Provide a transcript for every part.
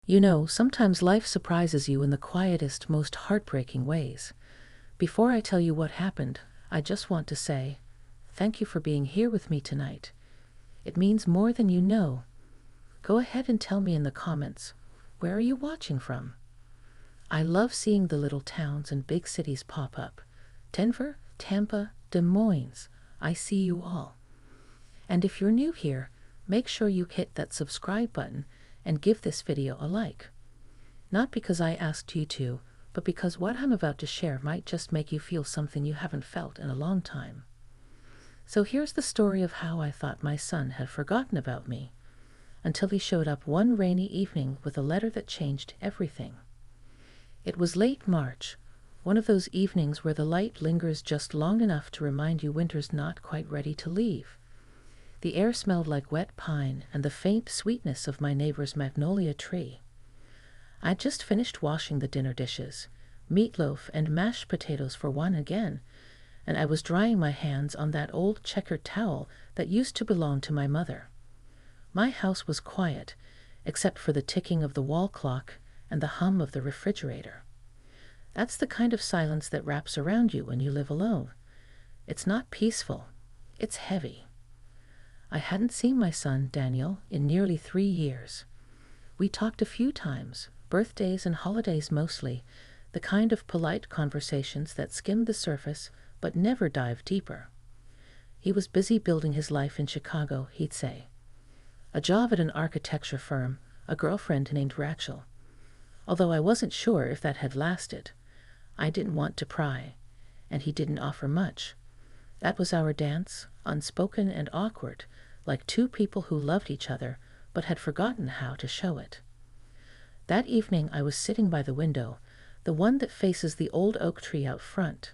You know, sometimes life surprises you in the quietest, most heartbreaking ways. Before I tell you what happened, I just want to say, thank you for being here with me tonight. It means more than you know. Go ahead and tell me in the comments, where are you watching from? I love seeing the little towns and big cities pop up. Denver, Tampa, Des Moines, I see you all. And if you're new here, make sure you hit that subscribe button and give this video a like. Not because I asked you to, but because what I'm about to share might just make you feel something you haven't felt in a long time. So here's the story of how I thought my son had forgotten about me, until he showed up one rainy evening with a letter that changed everything. It was late March, one of those evenings where the light lingers just long enough to remind you winter's not quite ready to leave. The air smelled like wet pine and the faint sweetness of my neighbor's magnolia tree. I'd just finished washing the dinner dishes, meatloaf and mashed potatoes for one again, and I was drying my hands on that old checkered towel that used to belong to my mother. My house was quiet, except for the ticking of the wall clock and the hum of the refrigerator. That's the kind of silence that wraps around you when you live alone. It's not peaceful, it's heavy. I hadn't seen my son, Daniel, in nearly 3 years. We talked a few times, birthdays and holidays mostly, the kind of polite conversations that skimmed the surface but never dived deeper. He was busy building his life in Chicago, he'd say. A job at an architecture firm, a girlfriend named Rachel. Although I wasn't sure if that had lasted. I didn't want to pry, and he didn't offer much. That was our dance, unspoken and awkward, like two people who loved each other but had forgotten how to show it. That evening I was sitting by the window, the one that faces the old oak tree out front.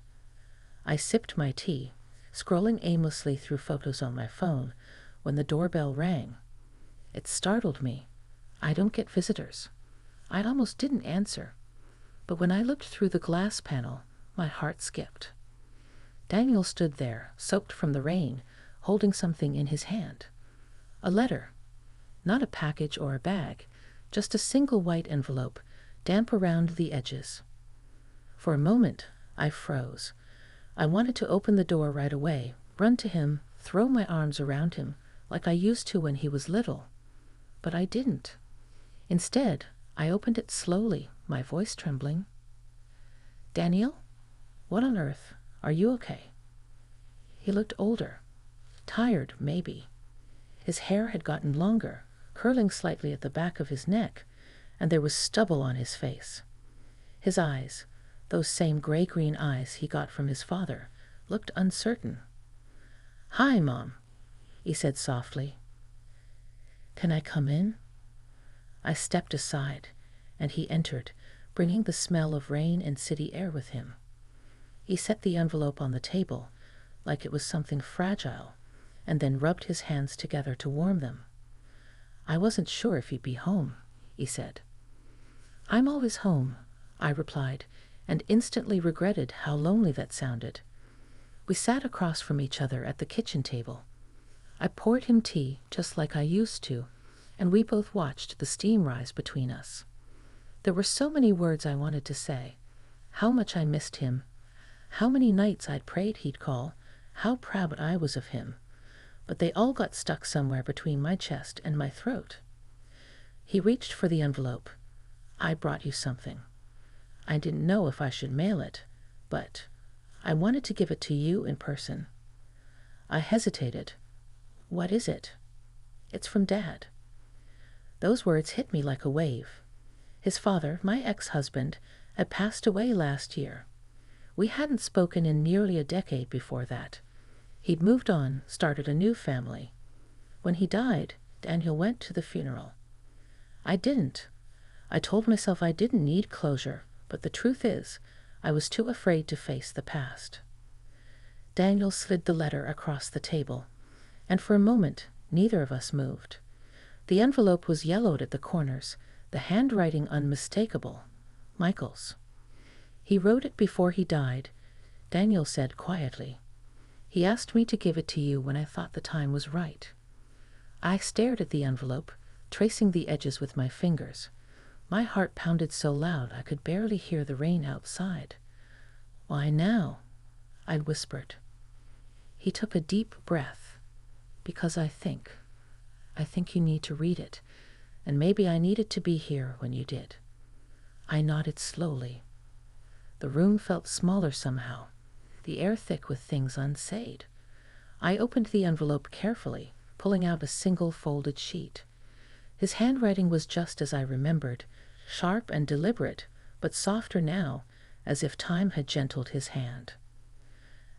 I sipped my tea, scrolling aimlessly through photos on my phone, when the doorbell rang. It startled me. I don't get visitors. I almost didn't answer, but when I looked through the glass panel, my heart skipped. Daniel stood there, soaked from the rain, holding something in his hand. A letter. Not a package or a bag, just a single white envelope, damp around the edges. For a moment, I froze. I wanted to open the door right away, run to him, throw my arms around him, like I used to when he was little. But I didn't. Instead, I opened it slowly, my voice trembling. Daniel? What on earth? Are you okay? He looked older. Tired, maybe. His hair had gotten longer, curling slightly at the back of his neck, and there was stubble on his face. His eyes, those same gray-green eyes he got from his father, looked uncertain. "Hi, Mom," he said softly. "Can I come in?" I stepped aside, and he entered, bringing the smell of rain and city air with him. He set the envelope on the table, like it was something fragile, and then rubbed his hands together to warm them. "I wasn't sure if you'd be home," he said. "I'm always home," I replied, and instantly regretted how lonely that sounded. We sat across from each other at the kitchen table. I poured him tea, just like I used to, and we both watched the steam rise between us. There were so many words I wanted to say. How much I missed him. How many nights I'd prayed he'd call. How proud I was of him. But they all got stuck somewhere between my chest and my throat. He reached for the envelope. "I brought you something. I didn't know if I should mail it, but I wanted to give it to you in person." I hesitated. "What is it?" "It's from Dad." Those words hit me like a wave. His father, my ex-husband, had passed away last year. We hadn't spoken in nearly a decade before that. He'd moved on, started a new family. When he died, Daniel went to the funeral. I didn't. I told myself I didn't need closure, but the truth is, I was too afraid to face the past. Daniel slid the letter across the table, and for a moment, neither of us moved. The envelope was yellowed at the corners, the handwriting unmistakable. Michael's. "He wrote it before he died," Daniel said quietly. "He asked me to give it to you when I thought the time was right." I stared at the envelope, tracing the edges with my fingers. My heart pounded so loud I could barely hear the rain outside. "Why now?" I'd whispered. He took a deep breath. "Because I think you need to read it, and maybe I needed to be here when you did." I nodded slowly. The room felt smaller somehow, the air thick with things unsaid. I opened the envelope carefully, pulling out a single folded sheet. His handwriting was just as I remembered, sharp and deliberate, but softer now, as if time had gentled his hand.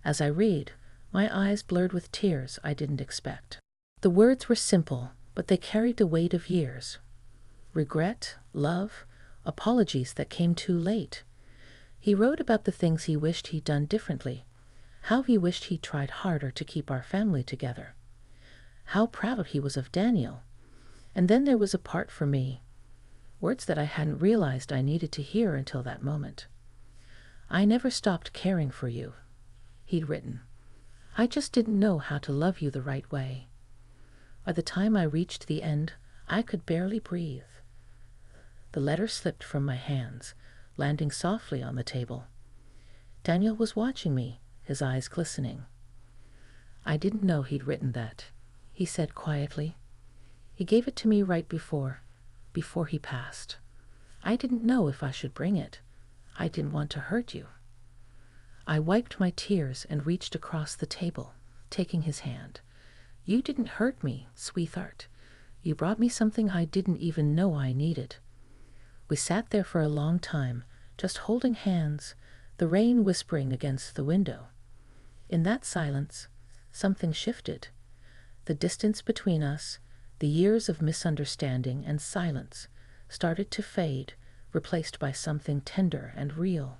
As I read, my eyes blurred with tears I didn't expect. The words were simple, but they carried the weight of years. Regret, love, apologies that came too late. He wrote about the things he wished he'd done differently, how he wished he'd tried harder to keep our family together, how proud he was of Daniel. And then there was a part for me, words that I hadn't realized I needed to hear until that moment. "I never stopped caring for you," he'd written. "I just didn't know how to love you the right way." By the time I reached the end, I could barely breathe. The letter slipped from my hands, landing softly on the table. Daniel was watching me, his eyes glistening. "I didn't know he'd written that," he said quietly. "He gave it to me right before he passed. I didn't know if I should bring it. I didn't want to hurt you." I wiped my tears and reached across the table, taking his hand. "You didn't hurt me, sweetheart. You brought me something I didn't even know I needed." We sat there for a long time, just holding hands, the rain whispering against the window. In that silence, something shifted. The distance between us, the years of misunderstanding and silence, started to fade, replaced by something tender and real.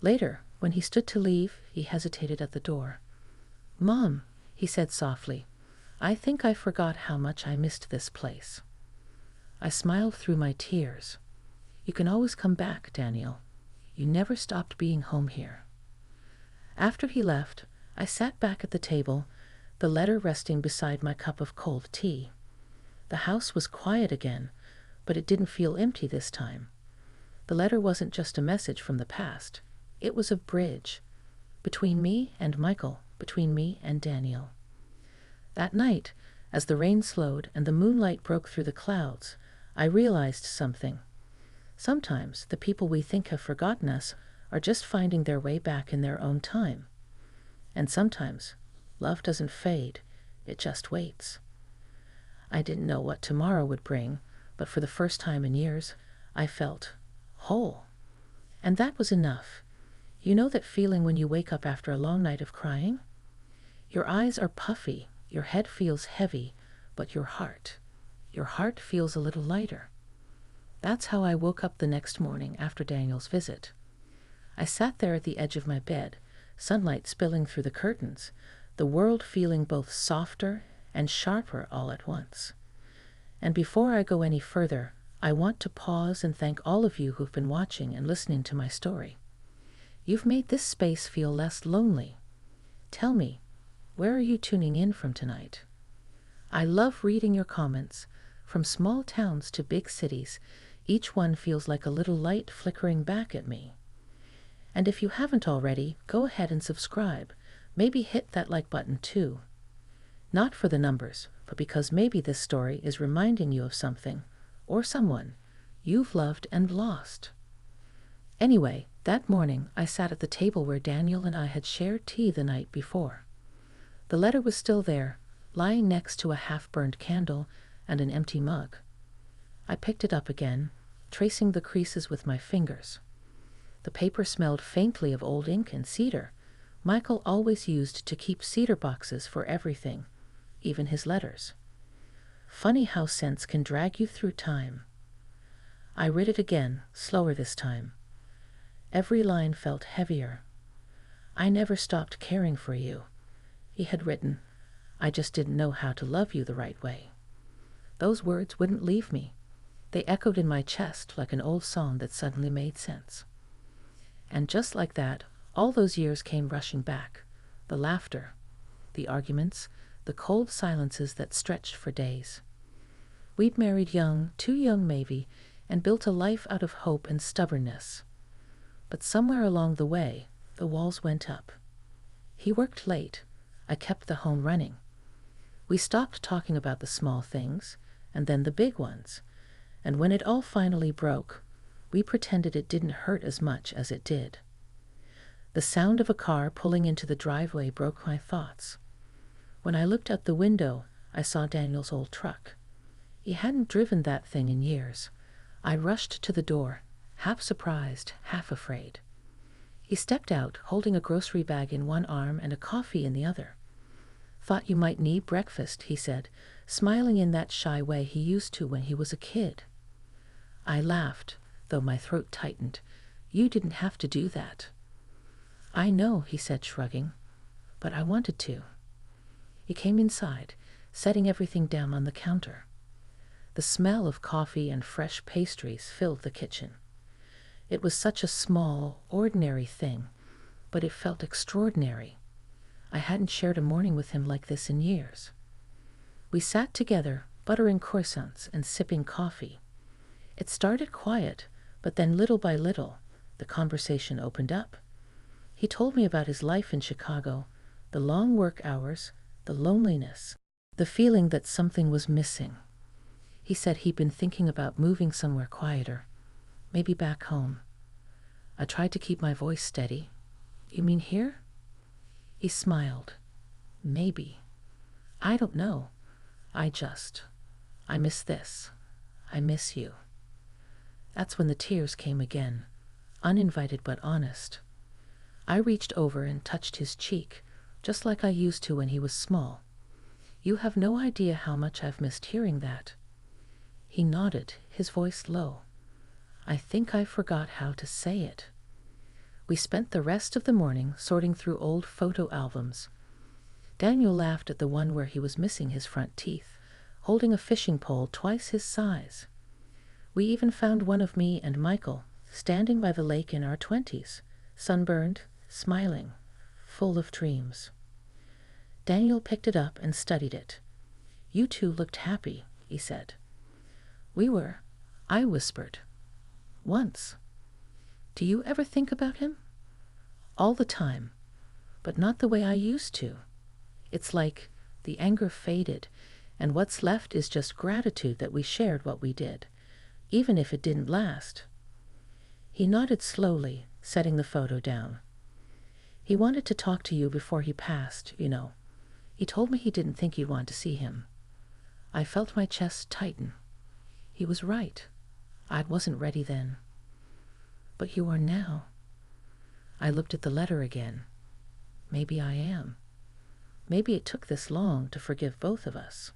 Later, when he stood to leave, he hesitated at the door. "Mom," he said softly, "I think I forgot how much I missed this place." I smiled through my tears. "You can always come back, Daniel. You never stopped being home here." After he left, I sat back at the table, the letter resting beside my cup of cold tea. The house was quiet again, but it didn't feel empty this time. The letter wasn't just a message from the past. It was a bridge between me and Michael, between me and Daniel. That night, as the rain slowed and the moonlight broke through the clouds, I realized something. Sometimes the people we think have forgotten us are just finding their way back in their own time. And sometimes love doesn't fade, it just waits. I didn't know what tomorrow would bring, but for the first time in years, I felt whole. And that was enough. You know that feeling when you wake up after a long night of crying? Your eyes are puffy, your head feels heavy, but your heart feels a little lighter. That's how I woke up the next morning after Daniel's visit. I sat there at the edge of my bed, sunlight spilling through the curtains, the world feeling both softer and sharper all at once. And before I go any further, I want to pause and thank all of you who've been watching and listening to my story. You've made this space feel less lonely. Tell me, where are you tuning in from tonight? I love reading your comments. From small towns to big cities, each one feels like a little light flickering back at me. And if you haven't already, go ahead and subscribe. Maybe hit that like button too. Not for the numbers, but because maybe this story is reminding you of something, or someone, you've loved and lost. Anyway, that morning I sat at the table where Daniel and I had shared tea the night before. The letter was still there, lying next to a half-burned candle and an empty mug. I picked it up again, tracing the creases with my fingers. The paper smelled faintly of old ink and cedar. Michael always used to keep cedar boxes for everything, even his letters. Funny how scents can drag you through time. I read it again, slower this time. Every line felt heavier. "I never stopped caring for you," he had written. "I just didn't know how to love you the right way." Those words wouldn't leave me. They echoed in my chest like an old song that suddenly made sense. And just like that, all those years came rushing back. The laughter, the arguments, the cold silences that stretched for days. We'd married young, too young maybe, and built a life out of hope and stubbornness. But somewhere along the way, the walls went up. He worked late. I kept the home running. We stopped talking about the small things, and then the big ones. And when it all finally broke, we pretended it didn't hurt as much as it did. The sound of a car pulling into the driveway broke my thoughts. When I looked out the window, I saw Daniel's old truck. He hadn't driven that thing in years. I rushed to the door, half surprised, half afraid. He stepped out, holding a grocery bag in one arm and a coffee in the other. "Thought you might need breakfast," he said, smiling in that shy way he used to when he was a kid. I laughed, though my throat tightened. "You didn't have to do that." "I know," he said, shrugging, "but I wanted to." He came inside, setting everything down on the counter. The smell of coffee and fresh pastries filled the kitchen. It was such a small, ordinary thing, but it felt extraordinary. I hadn't shared a morning with him like this in years. We sat together, buttering croissants and sipping coffee. It started quiet, but then little by little, the conversation opened up. He told me about his life in Chicago, the long work hours, the loneliness, the feeling that something was missing. He said he'd been thinking about moving somewhere quieter, maybe back home. I tried to keep my voice steady. "You mean here?" He smiled. "Maybe. I don't know. I miss this. I miss you." That's when the tears came again, uninvited but honest. I reached over and touched his cheek, just like I used to when he was small. "You have no idea how much I've missed hearing that." He nodded, his voice low. "I think I forgot how to say it." We spent the rest of the morning sorting through old photo albums. Daniel laughed at the one where he was missing his front teeth, holding a fishing pole twice his size. We even found one of me and Michael, standing by the lake in our 20s, sunburned, smiling, full of dreams. Daniel picked it up and studied it. "You two looked happy," he said. "We were," I whispered. "Once." "Do you ever think about him?" "All the time, but not the way I used to. It's like the anger faded, and what's left is just gratitude that we shared what we did, even if it didn't last." He nodded slowly, setting the photo down. "He wanted to talk to you before he passed, you know. He told me he didn't think you'd want to see him." I felt my chest tighten. He was right. I wasn't ready then. "But you are now." I looked at the letter again. Maybe I am. Maybe it took this long to forgive both of us.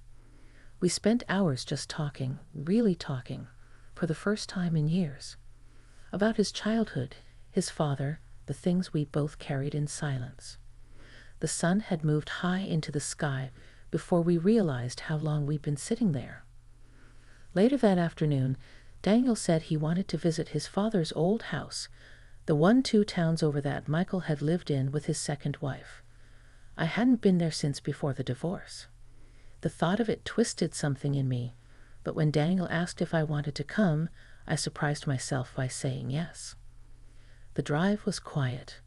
We spent hours just talking, really talking, for the first time in years. About his childhood, his father, the things we both carried in silence. The sun had moved high into the sky before we realized how long we'd been sitting there. Later that afternoon, Daniel said he wanted to visit his father's old house, the one 2 towns over that Michael had lived in with his second wife. I hadn't been there since before the divorce. The thought of it twisted something in me, but when Daniel asked if I wanted to come, I surprised myself by saying yes. The drive was quiet.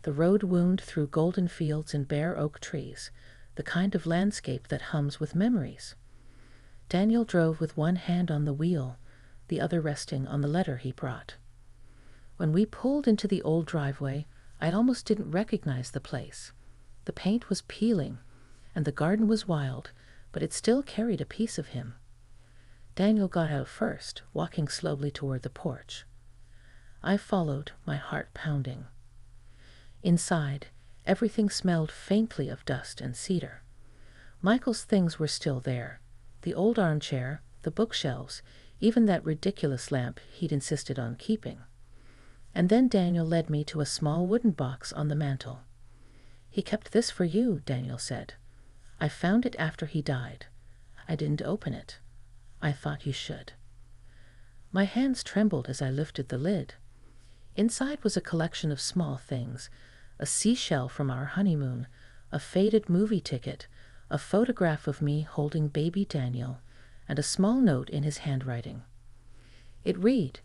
The road wound through golden fields and bare oak trees, the kind of landscape that hums with memories. Daniel drove with one hand on the wheel, the other resting on the letter he brought. When we pulled into the old driveway, I almost didn't recognize the place. The paint was peeling, and the garden was wild, but it still carried a piece of him. Daniel got out first, walking slowly toward the porch. I followed, my heart pounding. Inside, everything smelled faintly of dust and cedar. Michael's things were still there. The old armchair, the bookshelves, even that ridiculous lamp he'd insisted on keeping. And then Daniel led me to a small wooden box on the mantel. "He kept this for you," Daniel said. "I found it after he died. I didn't open it. I thought you should." My hands trembled as I lifted the lid. Inside was a collection of small things, a seashell from our honeymoon, a faded movie ticket, a photograph of me holding baby Daniel, and a small note in his handwriting. It read,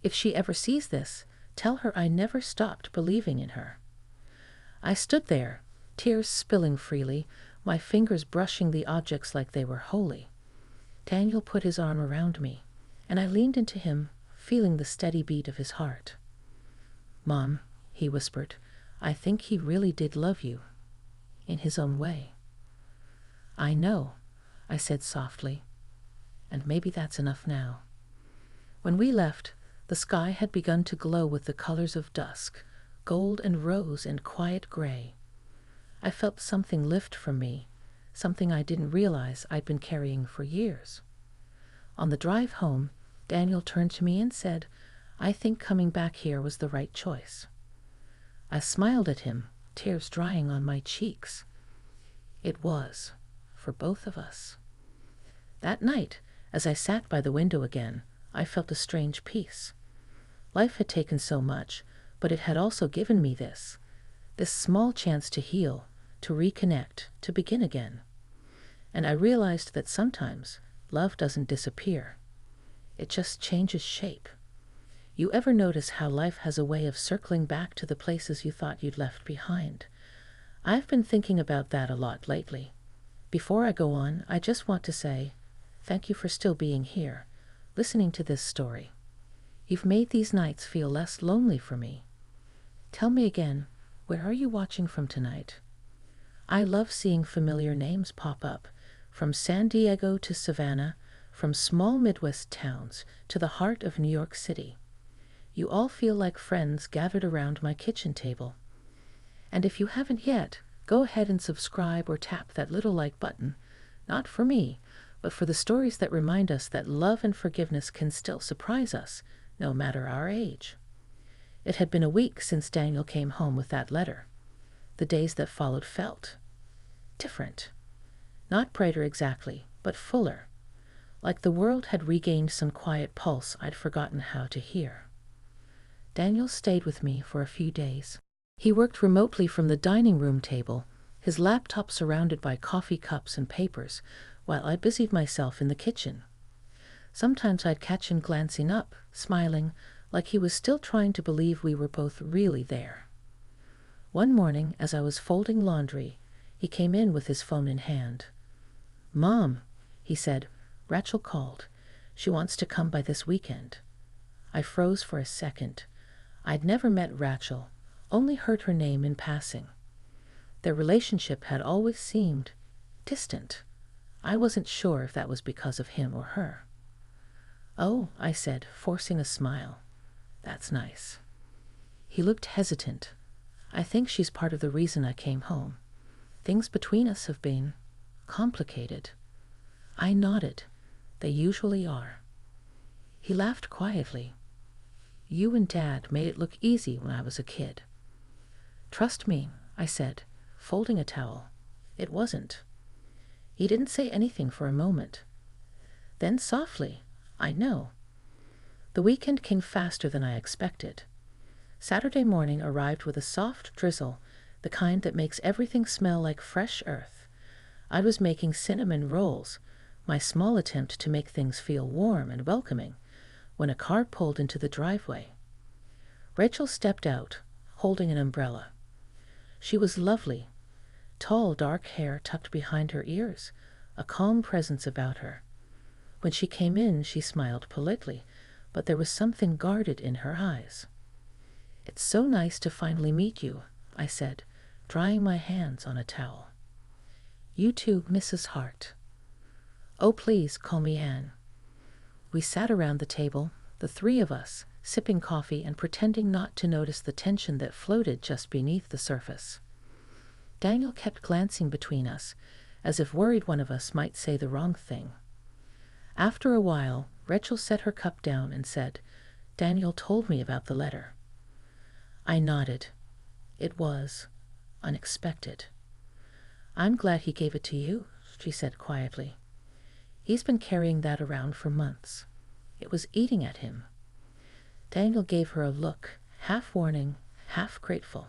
"If she ever sees this, tell her I never stopped believing in her." I stood there, tears spilling freely, my fingers brushing the objects like they were holy. Daniel put his arm around me, and I leaned into him, feeling the steady beat of his heart. "Mom," he whispered, "I think he really did love you, in his own way." "I know," I said softly, "and maybe that's enough now." When we left, the sky had begun to glow with the colors of dusk, gold and rose and quiet gray. I felt something lift from me, something I didn't realize I'd been carrying for years. On the drive home, Daniel turned to me and said, "I think coming back here was the right choice." I smiled at him, tears drying on my cheeks. It was, for both of us. That night, as I sat by the window again, I felt a strange peace. Life had taken so much, but it had also given me this small chance to heal, to reconnect, to begin again. And I realized that sometimes love doesn't disappear. It just changes shape. You ever notice how life has a way of circling back to the places you thought you'd left behind? I've been thinking about that a lot lately. Before I go on, I just want to say, thank you for still being here, listening to this story. You've made these nights feel less lonely for me. Tell me again, where are you watching from tonight? I love seeing familiar names pop up, from San Diego to Savannah, from small Midwest towns to the heart of New York City. You all feel like friends gathered around my kitchen table. And if you haven't yet, go ahead and subscribe or tap that little like button, not for me, but for the stories that remind us that love and forgiveness can still surprise us, no matter our age. It had been a week since Daniel came home with that letter. The days that followed felt different. Not brighter exactly, but fuller. Like the world had regained some quiet pulse I'd forgotten how to hear. Daniel stayed with me for a few days. He worked remotely from the dining room table, his laptop surrounded by coffee cups and papers, while I busied myself in the kitchen. Sometimes I'd catch him glancing up, smiling, like he was still trying to believe we were both really there. One morning, as I was folding laundry, he came in with his phone in hand. "Mom," he said, "Rachel called. She wants to come by this weekend." I froze for a second. I'd never met Rachel, only heard her name in passing. Their relationship had always seemed distant. I wasn't sure if that was because of him or her. "Oh," I said, forcing a smile. "That's nice." He looked hesitant. "I think she's part of the reason I came home. Things between us have been complicated." I nodded. They usually are. He laughed quietly. "You and Dad made it look easy when I was a kid." "Trust me," I said, folding a towel. "It wasn't." He didn't say anything for a moment. Then softly, "I know." The weekend came faster than I expected. Saturday morning arrived with a soft drizzle, the kind that makes everything smell like fresh earth. I was making cinnamon rolls, my small attempt to make things feel warm and welcoming, when a car pulled into the driveway. Rachel stepped out, holding an umbrella. She was lovely. Tall, dark hair tucked behind her ears, a calm presence about her. When she came in, she smiled politely, but there was something guarded in her eyes. "It's so nice to finally meet you," I said, drying my hands on a towel. "You too, Mrs. Hart." "Oh, please call me Anne." We sat around the table, the three of us, sipping coffee and pretending not to notice the tension that floated just beneath the surface. Daniel kept glancing between us, as if worried one of us might say the wrong thing. After a while, Rachel set her cup down and said, "Daniel told me about the letter." I nodded. It was unexpected. "I'm glad he gave it to you," she said quietly. "He's been carrying that around for months. It was eating at him." Daniel gave her a look, half warning, half grateful.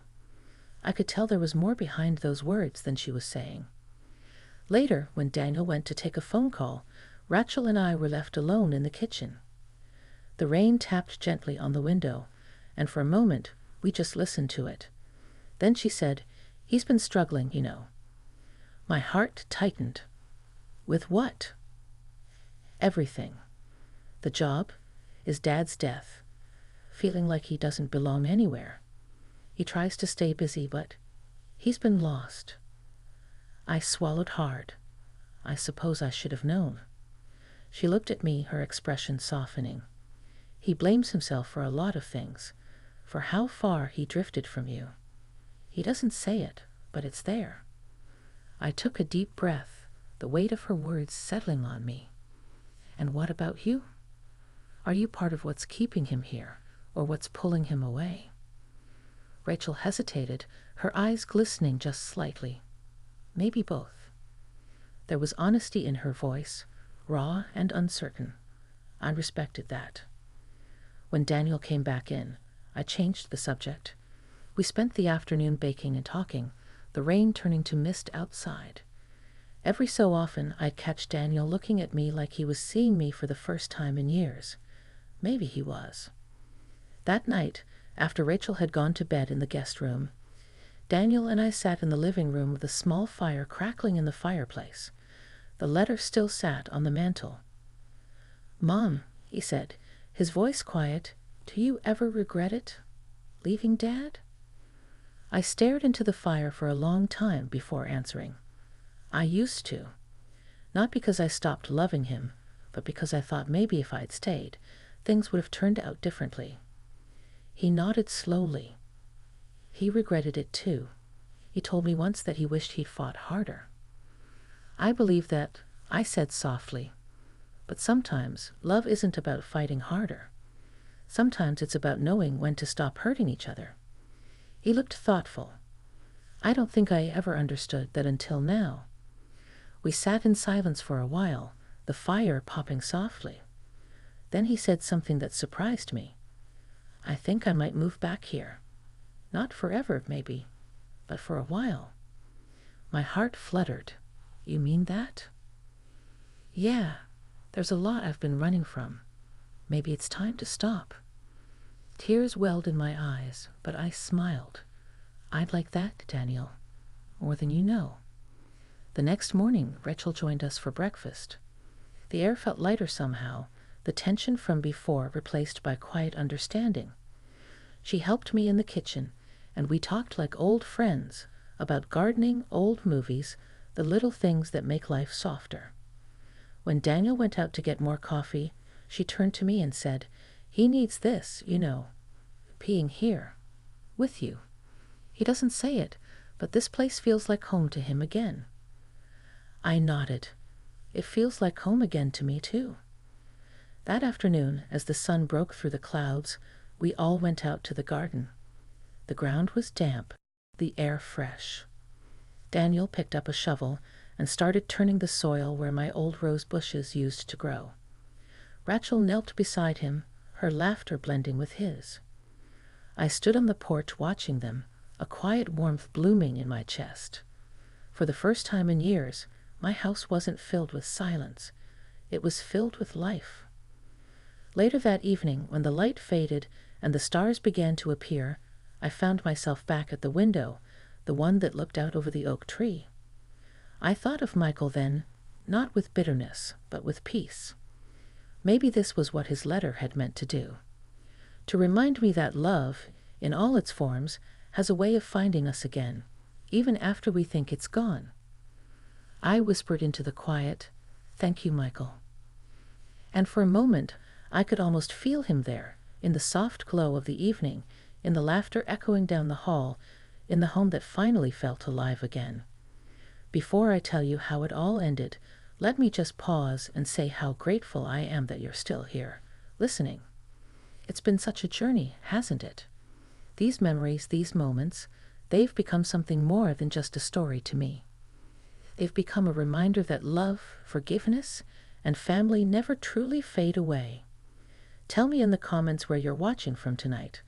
I could tell there was more behind those words than she was saying. Later, when Daniel went to take a phone call, Rachel and I were left alone in the kitchen. The rain tapped gently on the window, and for a moment we just listened to it. Then she said, "He's been struggling, you know." My heart tightened. With what? Everything. The job, his dad's death, feeling like he doesn't belong anywhere. He tries to stay busy, but he's been lost. I swallowed hard. I suppose I should have known. She looked at me, her expression softening. He blames himself for a lot of things, for how far he drifted from you. He doesn't say it, but it's there. I took a deep breath, the weight of her words settling on me. And what about you? Are you part of what's keeping him here, or what's pulling him away? Rachel hesitated, her eyes glistening just slightly. Maybe both. There was honesty in her voice, raw and uncertain. I respected that. When Daniel came back in, I changed the subject. We spent the afternoon baking and talking, the rain turning to mist outside. Every so often I'd catch Daniel looking at me like he was seeing me for the first time in years. Maybe he was. That night, after Rachel had gone to bed in the guest room, Daniel and I sat in the living room with a small fire crackling in the fireplace. The letter still sat on the mantel. "Mom," he said, his voice quiet, "do you ever regret it? Leaving Dad?" I stared into the fire for a long time before answering. I used to. Not because I stopped loving him, but because I thought maybe if I'd stayed, things would have turned out differently. He nodded slowly. He regretted it too. He told me once that he wished he'd fought harder. I believe that. I said softly, "But sometimes love isn't about fighting harder. Sometimes it's about knowing when to stop hurting each other." He looked thoughtful. I don't think I ever understood that until now. We sat in silence for a while, the fire popping softly. Then he said something that surprised me. "I think I might move back here. Not forever, maybe, but for a while." My heart fluttered. "You mean that?" "Yeah, there's a lot I've been running from. Maybe it's time to stop." Tears welled in my eyes, but I smiled. "I'd like that, Daniel. More than you know." The next morning, Rachel joined us for breakfast. The air felt lighter somehow, the tension from before replaced by quiet understanding. She helped me in the kitchen, and we talked like old friends about gardening, old movies, the little things that make life softer. When Daniel went out to get more coffee, she turned to me and said, "He needs this, you know, being here, with you. He doesn't say it, but this place feels like home to him again." I nodded. It feels like home again to me, too. That afternoon, as the sun broke through the clouds, we all went out to the garden. The ground was damp, the air fresh. Daniel picked up a shovel and started turning the soil where my old rose bushes used to grow. Rachel knelt beside him, her laughter blending with his. I stood on the porch watching them, a quiet warmth blooming in my chest. For the first time in years, my house wasn't filled with silence. It was filled with life. Later that evening, when the light faded and the stars began to appear, I found myself back at the window, the one that looked out over the oak tree. I thought of Michael then, not with bitterness, but with peace. Maybe this was what his letter had meant to do. To remind me that love, in all its forms, has a way of finding us again, even after we think it's gone. I whispered into the quiet, "Thank you, Michael." And for a moment, I could almost feel him there, in the soft glow of the evening, in the laughter echoing down the hall, in the home that finally felt alive again. Before I tell you how it all ended, let me just pause and say how grateful I am that you're still here, listening. It's been such a journey, hasn't it? These memories, these moments, they've become something more than just a story to me. They've become a reminder that love, forgiveness, and family never truly fade away. Tell me in the comments where you're watching from tonight.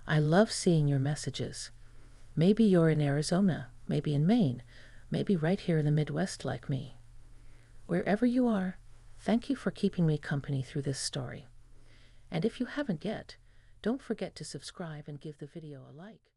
I love seeing your messages. Maybe you're in Arizona, maybe in Maine, maybe right here in the Midwest like me. Wherever you are, thank you for keeping me company through this story. And if you haven't yet, don't forget to subscribe and give the video a like.